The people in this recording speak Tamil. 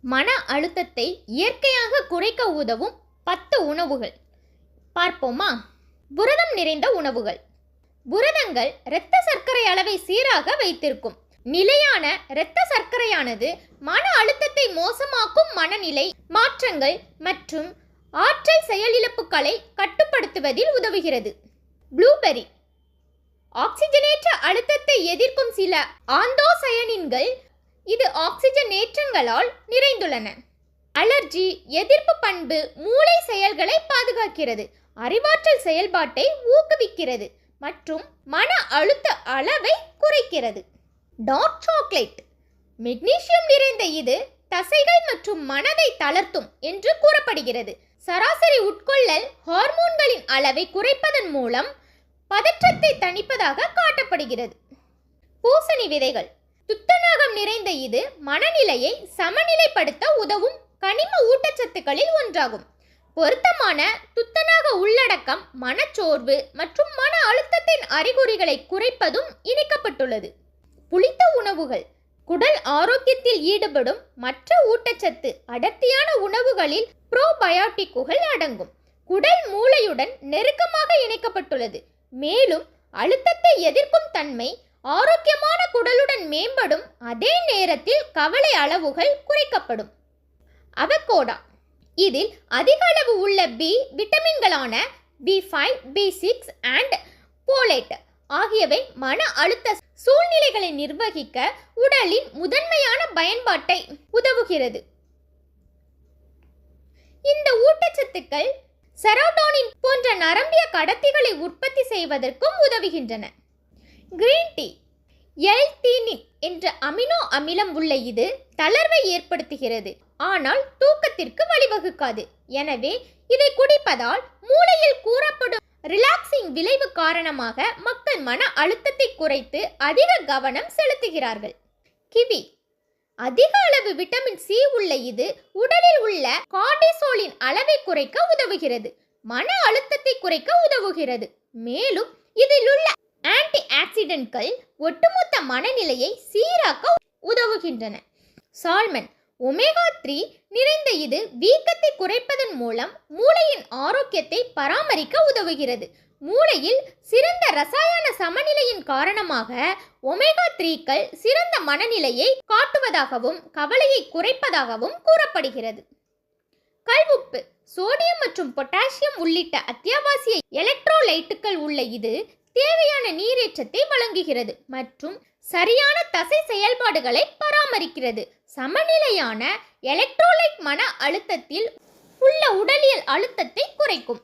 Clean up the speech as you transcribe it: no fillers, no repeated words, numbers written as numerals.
மன அழுத்தத்தை இயற்கையாக குறைக்க உதவும் 10 உணவுகள் பார்ப்போமா? புரதம் நிறைந்த உணவுகள். புரதங்கள் இரத்த சர்க்கரை அளவை சீராக வைத்திருக்கும். நிலையான இரத்த சர்க்கரையானது மன அழுத்தத்தை மோசமாக்கும் மனநிலை மாற்றங்கள் மற்றும் ஆற்றல் செயலிழப்புகளை கட்டுப்படுத்துவதில் உதவுகிறது. ப்ளூபெர்ரி ஆக்சிஜனேற்ற அழுத்தத்தை எதிர்க்கும் சில ஆந்தோசயனின்கள் இது ஆக்சிஜனேற்றங்களால் நிறைந்துள்ளன. அலர்ஜி எதிர்ப்பு பண்பு மூளை செயல்களை பாதுகாக்கிறது, அறிவாற்றல் செயல்பாட்டை ஊக்குவிக்கிறது மற்றும் மன அழுத்த அளவை குறைக்கிறது. டார்க் சாக்லேட் மெக்னீசியம் நிறைந்த இது தசைகள் மற்றும் மனதை தளர்த்தும் என்று கூறப்படுகிறது. சராசரி உட்கொள்ளல் ஹார்மோன்களின் அளவை குறைப்பதன் மூலம் பதற்றத்தை தணிப்பதாக காட்டப்படுகிறது. பூசணி விதைகள் துத்தநாகம் நிறைந்த இது மனநிலையை சமநிலைப்படுத்த உதவும் கனிம ஊட்டச்சத்துக்களில் ஒன்றாகும். பொருத்தமான துத்தநாக உள்ளடக்கம் மனச்சோர்வு மற்றும் மன அழுத்தத்தின் அறிகுறிகளை குறைப்பதும் இணைக்கப்பட்டுள்ளது. புளித்த உணவுகள் குடல் ஆரோக்கியத்தில் ஈடுபடும் மற்ற ஊட்டச்சத்து அடர்த்தியான உணவுகளில் புரோபயோட்டிக்குகள் அடங்கும். குடல் மூளையுடன் நெருக்கமாக இணைக்கப்பட்டுள்ளது, மேலும் அழுத்தத்தை எதிர்க்கும் தன்மை ஆரோக்கியமான குடலுடன் மேம்படும். அதே நேரத்தில் கவலை அளவுகள் குறைக்கப்படும். அவகோடா இதில் அதிக அளவு உள்ள B விட்டமின்களான B5, B6 and folate ஆகியவை மன அழுத்த சூழ்நிலைகளை நிர்வகிக்க உடலின் முதன்மையான பயன்பாட்டை உதவுகிறது. இந்த ஊட்டச்சத்துக்கள் செரோடோனின் போன்ற நரம்பிய கடத்திகளை உற்பத்தி செய்வதற்கும் உதவுகின்றன. கிரீன் டீ எல்-தீனின் என்ற அமினோ அமிலம் உள்ள இது தளர்வை ஏற்படுத்துகிறது, ஆனால் தூக்கத்திற்கு வழிவகுக்காது. எனவே இதை குடிப்பதால் மூளையில் கூறப்படும் ரிலாக்சிங் விளைவு காரணமாக மக்கள் மன அழுத்தத்தை குறைத்து அதிக கவனம் செலுத்துகிறார்கள். கிவி அதிக அளவு விட்டமின் சி உள்ள இது உடலில் உள்ள கார்டிசோலின் அளவை குறைக்க உதவுகிறது, மன அழுத்தத்தை குறைக்க உதவுகிறது. மேலும் இதில் உள்ள ஆன்டி ஆக்சிடென்ட்கள் ஒட்டுமொத்த மனநிலையை சீராக்க உதவுகின்றன. சால்மன் ஒமேகா 3 நிறைந்த இது வீக்கத்தை குறைப்பதன் மூலம் மூளையின் ஆரோக்கியத்தை பராமரிக்க உதவுகிறது. மூளையில் சிறந்த ரசாயன சமநிலையின் காரணமாக ஒமேகா 3க்கள் சிறந்த மனநிலையை காட்டுவதாகவும் கவலையை குறைப்பதாகவும் கூறப்படுகிறது. கல்உப்பு சோடியம் மற்றும் பொட்டாசியம் உள்ளிட்ட அத்தியாவசிய எலக்ட்ரோலைட்டுகள் உள்ள இது தேவையான நீரேற்றத்தை வழங்குகிறது மற்றும் சரியான தசை செயல்பாடுகளை பராமரிக்கிறது. சமநிலையான எலக்ட்ரோலைட் மன அழுத்தத்தில் உள்ள உடலியல் அழுத்தத்தை குறைக்கும்.